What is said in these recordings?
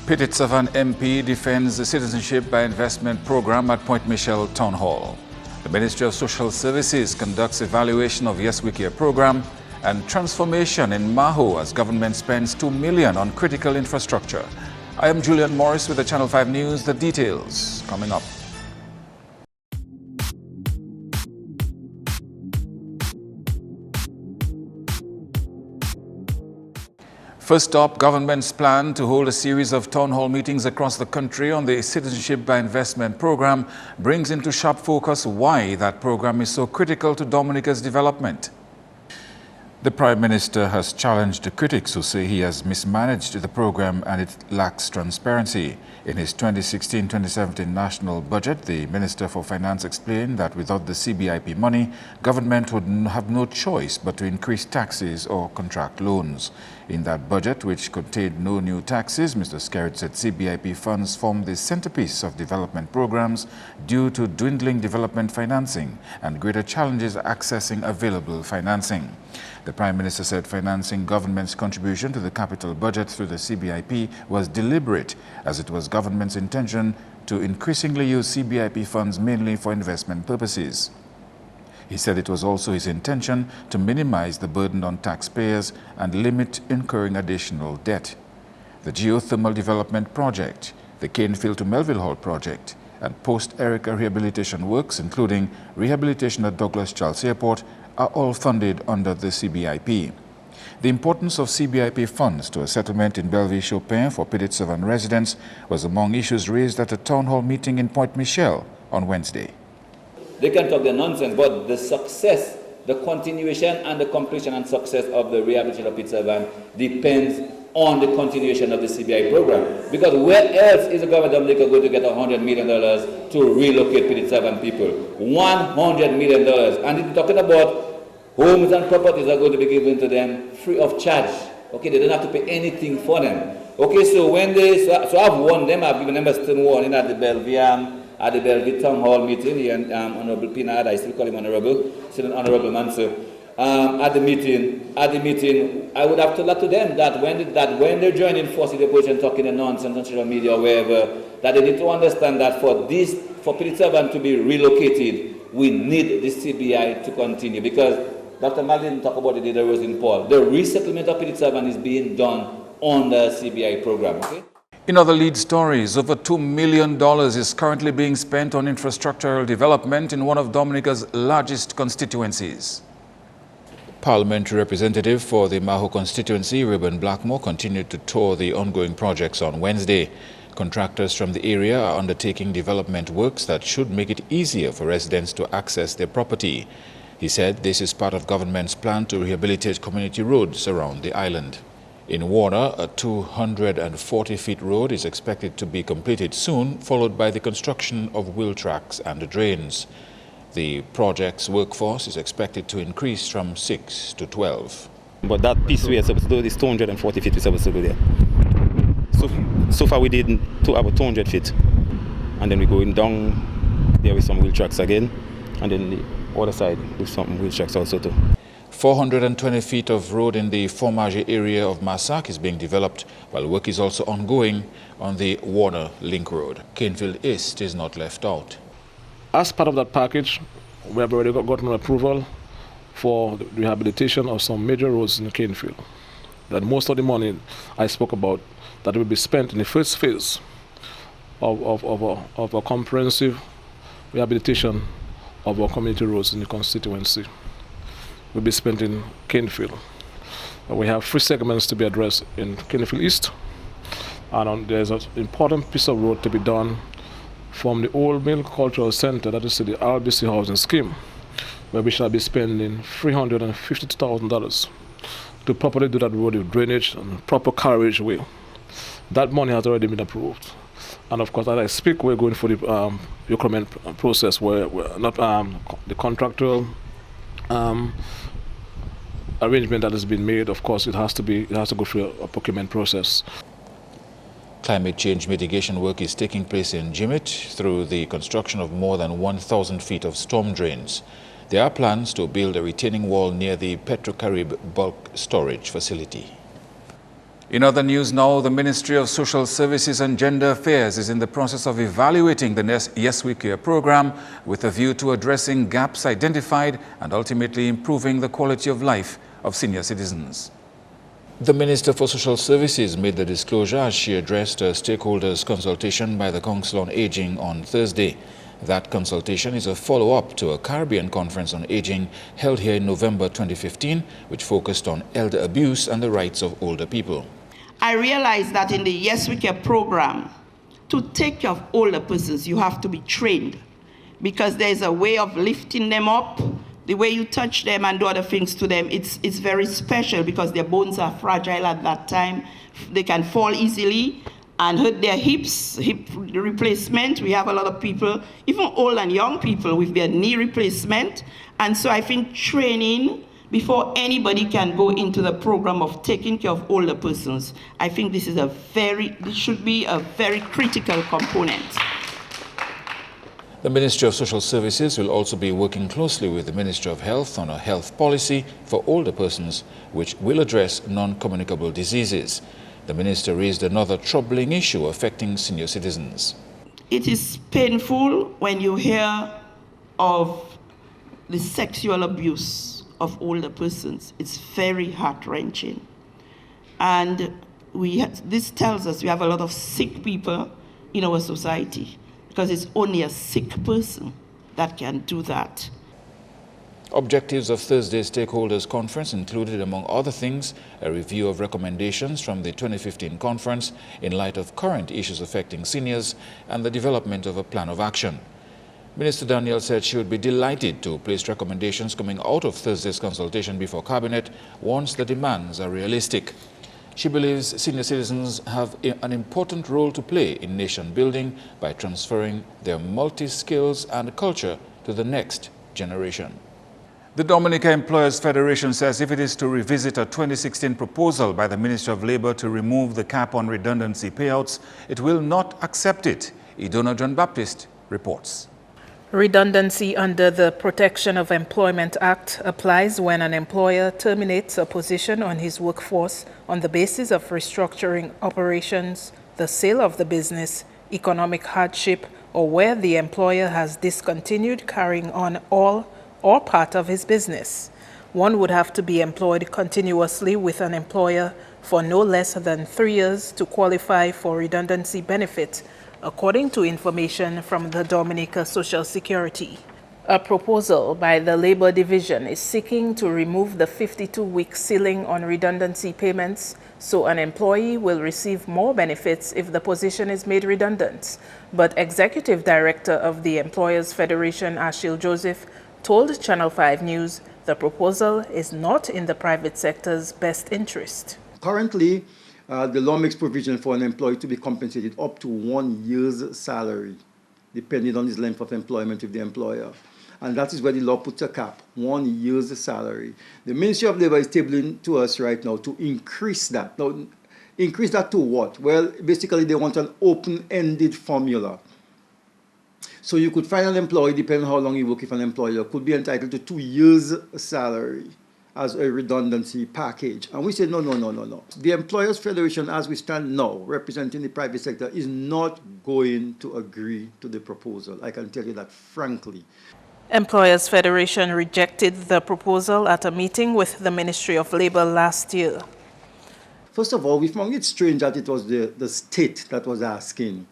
Pitt-Savan MP defends the Citizenship by Investment program at Point Michel Town Hall. The Ministry of Social Services conducts evaluation of Yes We Care program and transformation in Maho as government spends $2 million on critical infrastructure. I am Julian Morris with the Channel 5 News. The details coming up. First up, government's plan to hold a series of town hall meetings across the country on the Citizenship by Investment program brings into sharp focus why that program is so critical to Dominica's development. The Prime Minister has challenged the critics who say he has mismanaged the program and it lacks transparency. In his 2016-2017 national budget, the Minister for Finance explained that without the CBIP money, government would have no choice but to increase taxes or contract loans. In that budget, which contained no new taxes, Mr. Skerritt said CBIP funds form the centerpiece of development programs due to dwindling development financing and greater challenges accessing available financing. The Prime Minister said financing government's contribution to the capital budget through the CBIP was deliberate, as it was government's intention to increasingly use CBIP funds mainly for investment purposes. He said it was also his intention to minimize the burden on taxpayers and limit incurring additional debt. The Geothermal Development Project, the Canefield to Melville Hall project, and post-Erica rehabilitation works, including rehabilitation at Douglas Charles Airport, are all funded under the CBIP. The importance of CBIP funds to a settlement in Bellevue-Chopin for Pitt-Savan residents was among issues raised at a town hall meeting in Point Michel on Wednesday. They can talk their nonsense, but the success, the continuation and the completion and success of the rehabilitation of Pitt-Savan depends on the continuation of the CBI program. Because where else is the government of Dominica going to get $100 million to relocate Pitt-Savan people? $100 million. And it's talking about homes and properties are going to be given to them free of charge. Okay, they don't have to pay anything for them. Okay, so when they, so I've warned them, I've given them a stern warning at the Bellevue Town Hall meeting here, and Honorable Pinard, I still call him Honorable, still an Honorable man, sir. At the meeting, I would have told that to them that when they're joining forces, the opposition talking nonsense on social media or wherever, that they need to understand that for Pitt-Savan to be relocated, we need the CBI to continue, because Dr. Mal didn't talk about it in the Rosin Paul. The resettlement of Pitt-Savan is being done on the CBI program. Okay? In other lead stories, over $2 million is currently being spent on infrastructural development in one of Dominica's largest constituencies. Parliamentary representative for the Maho constituency, Reuben Blackmore, continued to tour the ongoing projects on Wednesday. Contractors from the area are undertaking development works that should make it easier for residents to access their property. He said this is part of government's plan to rehabilitate community roads around the island. In Warner, a 240-feet road is expected to be completed soon, followed by the construction of wheel tracks and drains. The project's workforce is expected to increase from 6 to 12. But that piece we are supposed to do is 240 feet we're supposed to do there. So far we did about 200 feet. And then we're going down there with some wheel tracks again. And then the other side with some wheel tracks also too. 420 feet of road in the Formage area of Massac is being developed, while work is also ongoing on the Warner Link Road. Canefield East is not left out. As part of that package, we have already gotten approval for the rehabilitation of some major roads in Canefield. That most of the money I spoke about that will be spent in the first phase of a comprehensive rehabilitation of our community roads in the constituency will be spent in Canefield. We have 3 segments to be addressed in Canefield East, and there's an important piece of road to be done from the Old Mill Cultural Center, that is the RBC housing scheme, where we shall be spending $352,000 to properly do that road with drainage and proper carriageway. That money has already been approved. And of course, as I speak, we're going for the procurement process where we're not the contractual arrangement that has been made. Of course, it has to go through a procurement process. Climate change mitigation work is taking place in Jimmet through the construction of more than 1,000 feet of storm drains. There are plans to build a retaining wall near the Petrocarib bulk storage facility. In other news now, the Ministry of Social Services and Gender Affairs is in the process of evaluating the Yes We Care program with a view to addressing gaps identified and ultimately improving the quality of life of senior citizens. The Minister for Social Services made the disclosure as she addressed a stakeholders consultation by the Council on Aging on Thursday. That consultation is a follow-up to a Caribbean Conference on Aging held here in November 2015, which focused on elder abuse and the rights of older people. I realized that in the Yes We Care program, to take care of older persons, you have to be trained, because there's a way of lifting them up. The way you touch them and do other things to them, it's very special, because their bones are fragile at that time. They can fall easily and hurt their hips, hip replacement. We have a lot of people, even old and young people, with their knee replacement. And so I think training before anybody can go into the program of taking care of older persons, I think this should be a very critical component. The Ministry of Social Services will also be working closely with the Ministry of Health on a health policy for older persons, which will address non-communicable diseases. The minister raised another troubling issue affecting senior citizens. It is painful when you hear of the sexual abuse of older persons. It's very heart-wrenching. And this tells us we have a lot of sick people in our society, because it's only a sick person that can do that. Objectives of Thursday's Stakeholders Conference included, among other things, a review of recommendations from the 2015 conference in light of current issues affecting seniors and the development of a plan of action. Minister Daniel said she would be delighted to place recommendations coming out of Thursday's consultation before Cabinet once the demands are realistic. She believes senior citizens have an important role to play in nation building by transferring their multi-skills and culture to the next generation. The Dominica Employers Federation says if it is to revisit a 2016 proposal by the Ministry of Labour to remove the cap on redundancy payouts, it will not accept it. Idona John Baptist reports. Redundancy under the Protection of Employment Act applies when an employer terminates a position on his workforce on the basis of restructuring operations, the sale of the business, economic hardship, or where the employer has discontinued carrying on all or part of his business. One would have to be employed continuously with an employer for no less than 3 years to qualify for redundancy benefit, according to information from the Dominica Social Security. A proposal by the Labour Division is seeking to remove the 52-week ceiling on redundancy payments, so an employee will receive more benefits if the position is made redundant. But Executive Director of the Employers Federation, Achille Joseph, told Channel 5 News the proposal is not in the private sector's best interest. Currently, the law makes provision for an employee to be compensated up to 1 year's salary, depending on his length of employment with the employer. And that is where the law puts a cap, 1 year's salary. The Ministry of Labour is tabling to us right now to increase that. Now, increase that to what? Well, basically they want an open-ended formula. So you could find an employee, depending on how long you work with an employer, could be entitled to 2 years' salary as a redundancy package. And we said, no. The Employers Federation, as we stand now, representing the private sector, is not going to agree to the proposal. I can tell you that frankly. Employers Federation rejected the proposal at a meeting with the Ministry of Labour last year. First of all, we found it strange that it was the state that was asking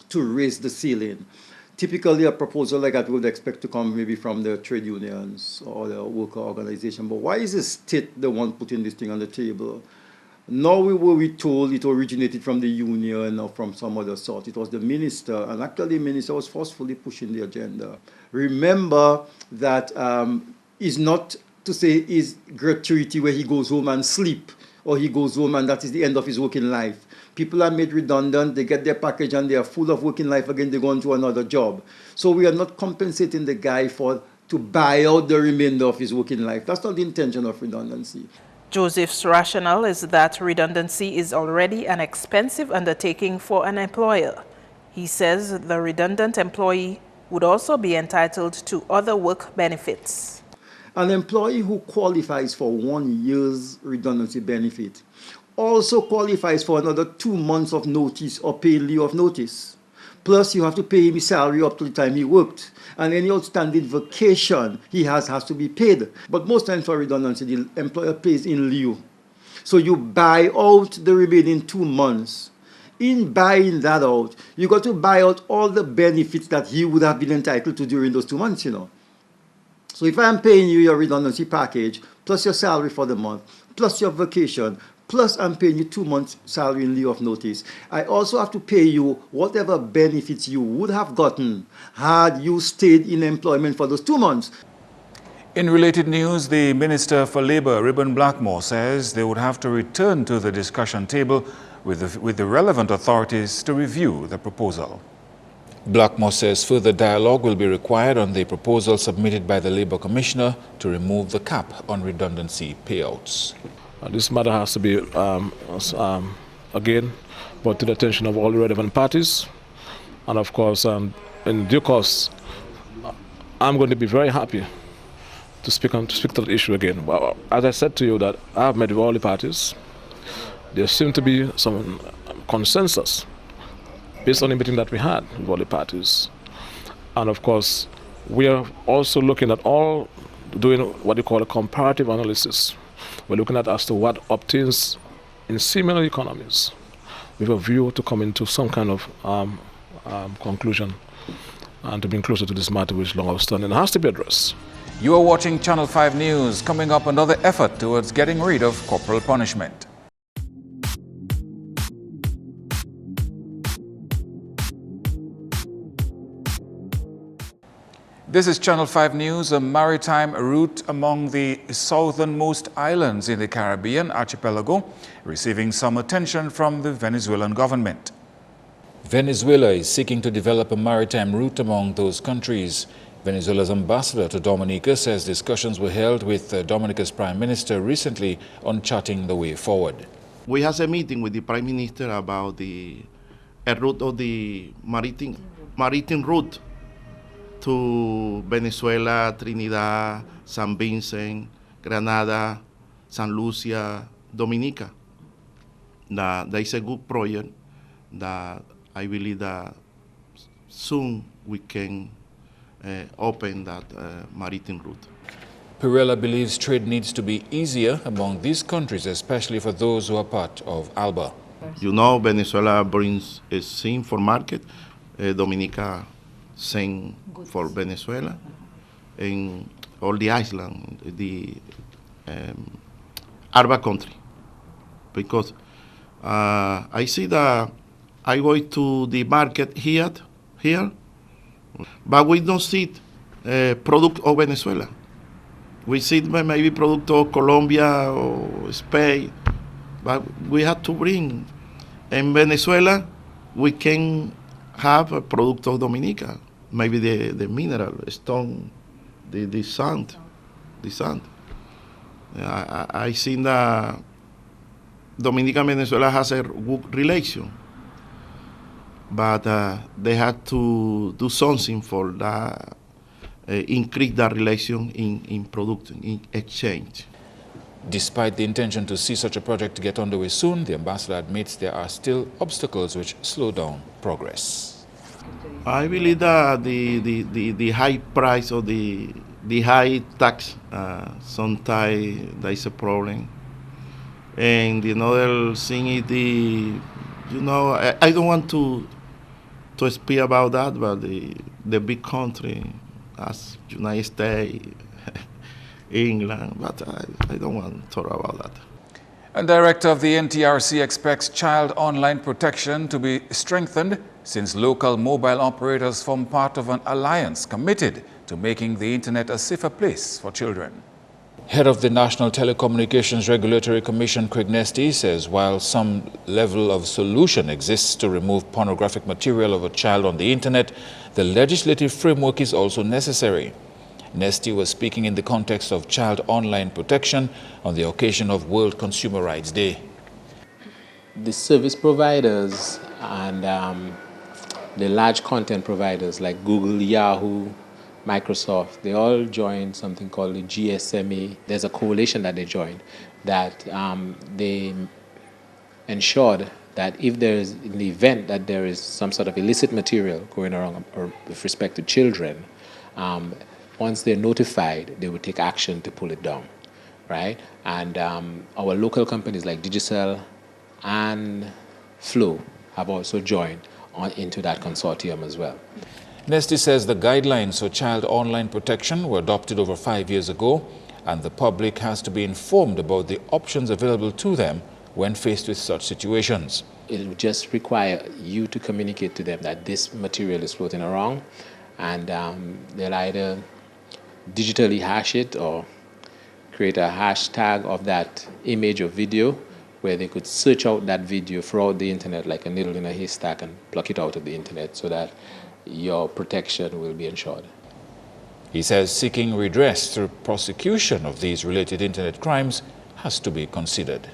to raise the ceiling. Typically, a proposal like that we would expect to come maybe from the trade unions or the worker organization. But why is the state the one putting this thing on the table? Now we were told it originated from the union or from some other sort. It was the minister, and actually the minister was forcefully pushing the agenda. Remember that it's not to say is gratuity where he goes home and sleep, or he goes home and that is the end of his working life. People are made redundant, they get their package and they are full of working life again, they go on to another job. So we are not compensating the guy to buy out the remainder of his working life. That's not the intention of redundancy. Joseph's rationale is that redundancy is already an expensive undertaking for an employer. He says the redundant employee would also be entitled to other work benefits. An employee who qualifies for 1 year's redundancy benefit also qualifies for another 2 months of notice or paid leave of notice. Plus, you have to pay him his salary up to the time he worked. And any outstanding vacation he has to be paid. But most times for redundancy, the employer pays in lieu. So you buy out the remaining 2 months. In buying that out, you got to buy out all the benefits that he would have been entitled to during those 2 months, you know. So if I'm paying you your redundancy package, plus your salary for the month, plus your vacation, plus I'm paying you 2 months salary in lieu of notice, I also have to pay you whatever benefits you would have gotten had you stayed in employment for those 2 months. In related news, the Minister for Labour, Reuben Blackmore, says they would have to return to the discussion table with the relevant authorities to review the proposal. Blackmore says further dialogue will be required on the proposal submitted by the Labour Commissioner to remove the cap on redundancy payouts. This matter has to be, again, brought to the attention of all the relevant parties. And of course, in due course, I'm going to be very happy to speak to the issue again. Well, as I said to you, that I have met with all the parties. There seemed to be some consensus based on the meeting that we had with all the parties. And of course, we are also looking at doing what you call a comparative analysis. We're looking at as to what obtains in similar economies with a view to come into some kind of conclusion and to bring closer to this matter which is long outstanding and has to be addressed. You are watching Channel 5 News. Coming up, another effort towards getting rid of corporal punishment. This is Channel 5 News. A maritime route among the southernmost islands in the Caribbean archipelago, receiving some attention from the Venezuelan government. Venezuela is seeking to develop a maritime route among those countries. Venezuela's ambassador to Dominica says discussions were held with Dominica's Prime Minister recently on charting the way forward. We had a meeting with the Prime Minister about a route of the maritime route to Venezuela, Trinidad, San Vincent, Granada, San Lucia, Dominica. That is a good project that I believe that soon we can open that maritime route. Pirella believes trade needs to be easier among these countries, especially for those who are part of ALBA. You know, Venezuela brings a zinc for market, Dominica same for Venezuela, and all the island, the ALBA country. Because I see that I go to the market here, but we don't see product of Venezuela. We see maybe product of Colombia or Spain, but we have to bring. In Venezuela, we can have a product of Dominica, maybe the mineral, stone, the sand. I think that Dominica and Venezuela has a good relation, but they have to do something for that, increase that relation in product, in exchange. Despite the intention to see such a project get underway soon, the ambassador admits there are still obstacles which slow down progress. I believe that the high price or the high tax, sometimes there is a problem. And another thing is I don't want to speak about that, but the big country as United States, England, but I don't want to talk about that. And Director of the NTRC expects child online protection to be strengthened since local mobile operators form part of an alliance committed to making the internet a safer place for children. Head of the National Telecommunications Regulatory Commission, Craig Nesty, says while some level of solution exists to remove pornographic material of a child on the internet, the legislative framework is also necessary. Nesty was speaking in the context of child online protection on the occasion of World Consumer Rights Day. The service providers and the large content providers like Google, Yahoo, Microsoft, they all joined something called the GSMA. There's a coalition that they joined that they ensured that if there is, in the event that there is some sort of illicit material going around or with respect to children, once they're notified, they will take action to pull it down, right? And our local companies like Digicel and Flow have also joined into that consortium as well. Nesty says the guidelines for child online protection were adopted over 5 years ago, and the public has to be informed about the options available to them when faced with such situations. It will just require you to communicate to them that this material is floating around, and they'll either digitally hash it or create a hashtag of that image or video where they could search out that video throughout the internet like a needle in a haystack and pluck it out of the internet so that your protection will be ensured. He says seeking redress through prosecution of these related internet crimes has to be considered.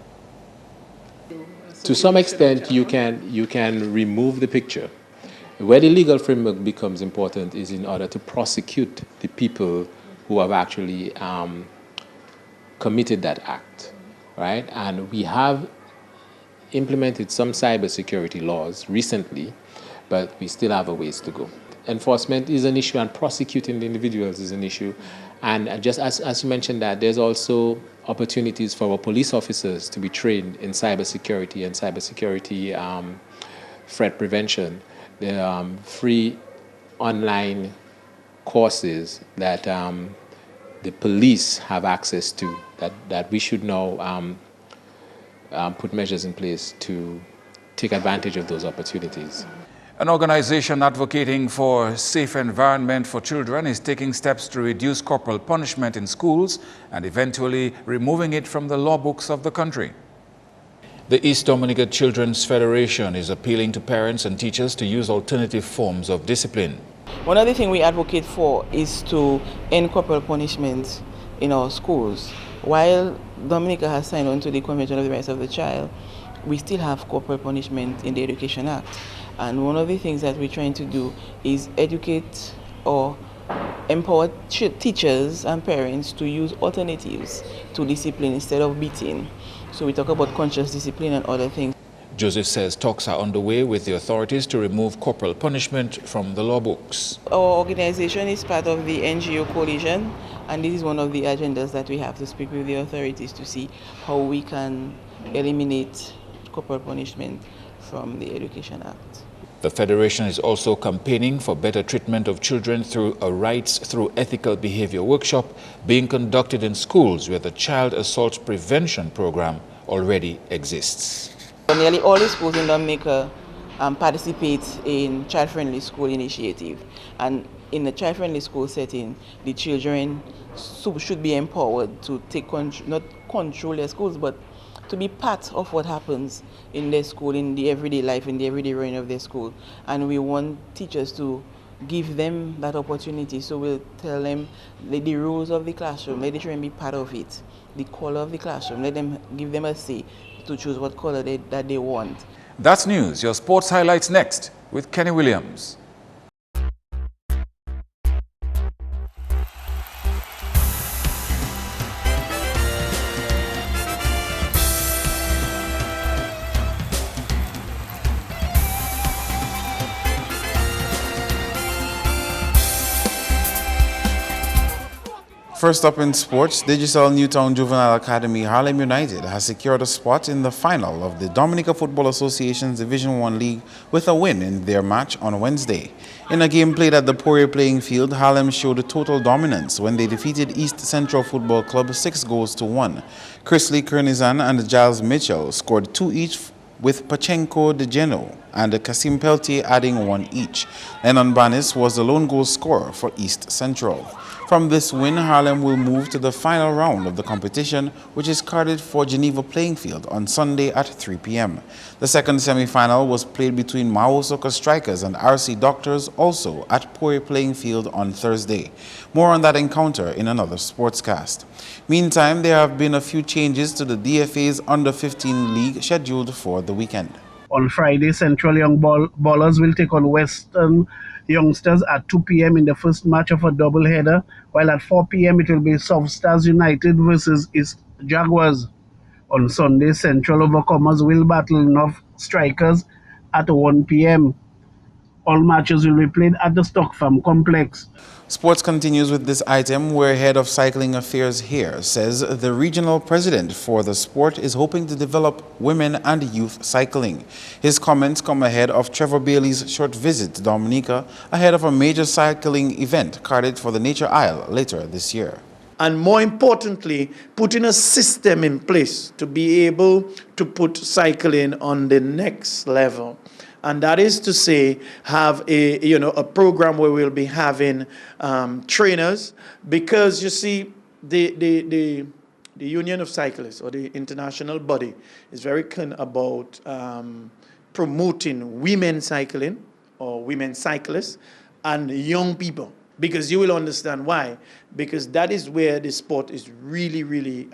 To some extent, you can remove the picture. Where the legal framework becomes important is in order to prosecute the people who have actually committed that act, right? And we have implemented some cybersecurity laws recently, but we still have a ways to go. Enforcement is an issue and prosecuting the individuals is an issue. And just as you mentioned that, there's also opportunities for our police officers to be trained in cybersecurity and cybersecurity threat prevention. There are free online courses that the police have access to that we should now put measures in place to take advantage of those opportunities. An organization advocating for a safe environment for children is taking steps to reduce corporal punishment in schools and eventually removing it from the law books of the country. The East Dominica Children's Federation is appealing to parents and teachers to use alternative forms of discipline. One of the things we advocate for is to end corporal punishment in our schools. While Dominica has signed on to the Convention of the Rights of the Child, we still have corporal punishment in the Education Act. And one of the things that we're trying to do is educate or empower teachers and parents to use alternatives to discipline instead of beating. So we talk about conscious discipline and other things. Joseph says talks are underway with the authorities to remove corporal punishment from the law books. Our organization is part of the NGO coalition, and this is one of the agendas that we have to speak with the authorities to see how we can eliminate corporal punishment from the Education Act. The Federation is also campaigning for better treatment of children through a Rights Through Ethical Behavior workshop being conducted in schools where the Child Assault Prevention Program already exists. Nearly all the schools in Dominica participate in child-friendly school initiative, and in the child-friendly school setting, the children should be empowered to take not control their schools, but to be part of what happens in their school, in the everyday life, in the everyday running of their school. And we want teachers to give them that opportunity. So we'll tell them the rules of the classroom, let the children be part of it, the color of the classroom, give them a say to choose what color that they want. That's news. Your sports highlights next with Kenny Williams. First up in sports, Digicel Newtown Juvenile Academy Harlem United has secured a spot in the final of the Dominica Football Association's Division I League with a win in their match on Wednesday. In a game played at the Poirier playing field, Harlem showed total dominance when they defeated East Central Football Club 6-1. Chrisley Kernizan and Giles Mitchell scored 2 each, with Pachenko De Geno and Kasim Peltier adding 1 each. Lennon Banis was the lone goal scorer for East Central. From this win, Harlem will move to the final round of the competition, which is carded for Geneva Playing Field on Sunday at 3 p.m. The second semi-final was played between Mao Soccer Strikers and RC Doctors, also at Poirier Playing Field on Thursday. More on that encounter in another sportscast. Meantime, there have been a few changes to the DFA's Under-15 League scheduled for the weekend. On Friday, Central Young Ballers will take on Western Youngsters at 2 p.m. in the first match of a doubleheader, while at 4 p.m. it will be South Stars United versus East Jaguars. On Sunday, Central Overcomers will battle North Strikers at 1 p.m. All matches will be played at the Stock Farm Complex. Sports continues with this item where Head of Cycling Affairs here says the regional president for the sport is hoping to develop women and youth cycling. His comments come ahead of Trevor Bailey's short visit to Dominica ahead of a major cycling event carded for the Nature Isle later this year. And more importantly, putting a system in place to be able to put cycling on the next level. And that is to say, have a program where we'll be having trainers, because you see, the Union of Cyclists, or the international body, is very keen about promoting women cycling or women cyclists and young people. Because you will understand why. Because that is where the sport is really, really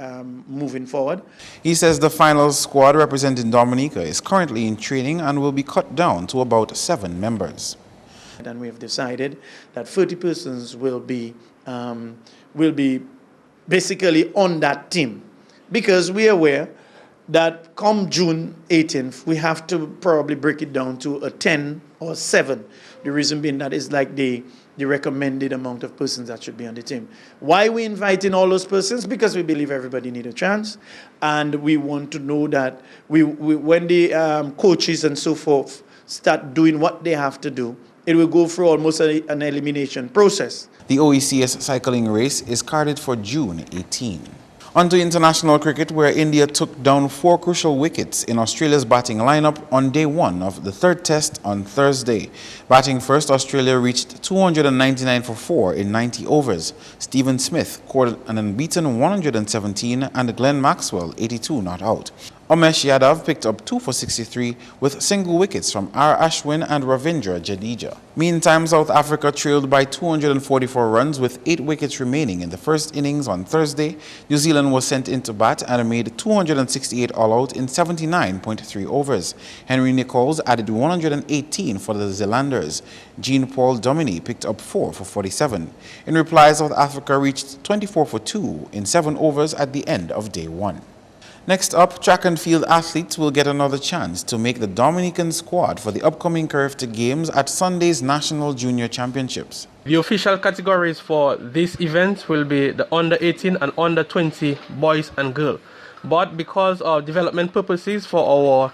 moving forward. He says the final squad representing Dominica is currently in training and will be cut down to about 7 members. And we have decided that 30 persons will be basically on that team. Because we are aware that come June 18th, we have to probably break it down to a 10 or 7. The reason being that is like the recommended amount of persons that should be on the team. Why we inviting all those persons? Because we believe everybody need a chance, and we want to know that when the coaches and so forth start doing what they have to do, it will go through almost an elimination process. The OECS cycling race is carded for June 18. On to international cricket, where India took down 4 crucial wickets in Australia's batting lineup on day 1 of the 3rd test on Thursday. Batting first, Australia reached 299 for 4 in 90 overs. Stephen Smith scored an unbeaten 117 and Glenn Maxwell 82 not out. Umesh Yadav picked up 2 for 63 with single wickets from R. Ashwin and Ravindra Jadeja. Meantime, South Africa trailed by 244 runs with 8 wickets remaining in the first innings on Thursday. New Zealand was sent into bat and made 268 all-out in 79.3 overs. Henry Nichols added 118 for the Zealanders. Jean-Paul Domini picked up 4 for 47. In reply, South Africa reached 24 for 2 in 7 overs at the end of day 1. Next up, track and field athletes will get another chance to make the Dominican squad for the upcoming Carifta Games at Sunday's National Junior Championships. The official categories for this event will be the under 18 and under 20 boys and girls. But because of development purposes for our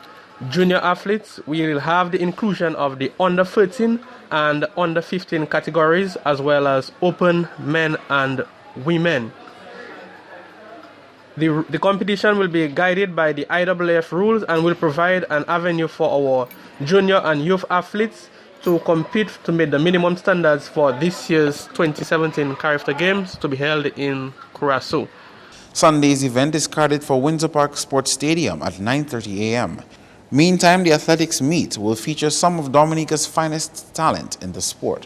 junior athletes, we will have the inclusion of the under 13 and under 15 categories, as well as open men and women. The competition will be guided by the IAAF rules and will provide an avenue for our junior and youth athletes to compete to meet the minimum standards for this year's 2017 Carifta Games to be held in Curacao. Sunday's event is carded for Windsor Park Sports Stadium at 9:30 a.m. Meantime, the athletics meet will feature some of Dominica's finest talent in the sport.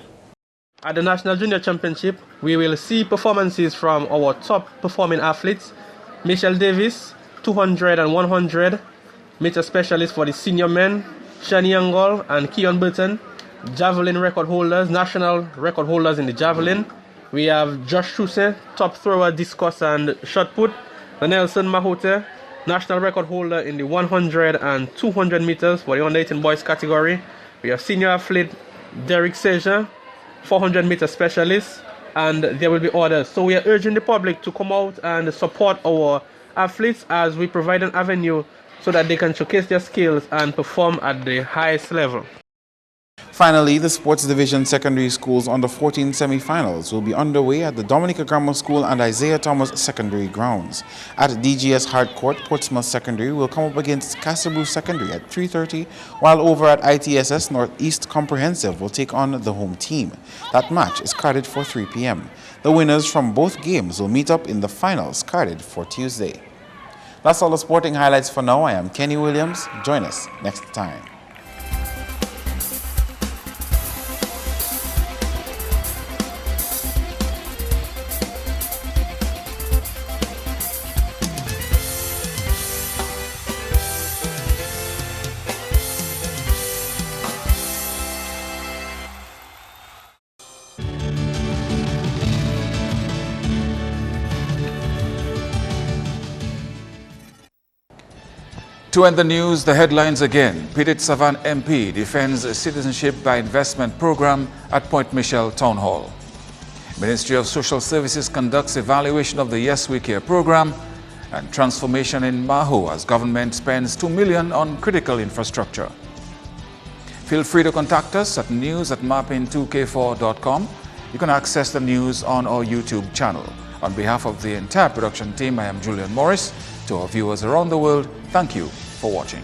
At the National Junior Championship, we will see performances from our top performing athletes. Michelle Davis, 200 and 100, meter specialist for the senior men, Shani Angol and Keon Burton, javelin record holders, national record holders in the javelin. We have Josh Truse, top thrower, discus and shot put, the Nelson Mahote, national record holder in the 100 and 200 meters for the under 18 boys category. We have senior athlete Derek Seja, 400 meter specialist, and there will be others. So we are urging the public to come out and support our athletes as we provide an avenue so that they can showcase their skills and perform at the highest level. Finally, the Sports Division Secondary Schools Under 14 semi-finals will be underway at the Dominica Grammar School and Isaiah Thomas Secondary Grounds. At DGS Hardcourt, Portsmouth Secondary will come up against Castlebrew Secondary at 3:30, while over at ITSS Northeast Comprehensive will take on the home team. That match is carded for 3 p.m. The winners from both games will meet up in the finals carded for Tuesday. That's all the sporting highlights for now. I am Kenny Williams. Join us next time. To end the news, the headlines again. Pidit Savan MP defends Citizenship by Investment program at Point Michel Town Hall. Ministry of Social Services conducts evaluation of the Yes We Care program, and transformation in Maho as government spends $2 million on critical infrastructure. Feel free to contact us at news@marpin2k4.com. You can access the news on our YouTube channel. On behalf of the entire production team, I am Julian Morris. To our viewers around the world, thank you for watching.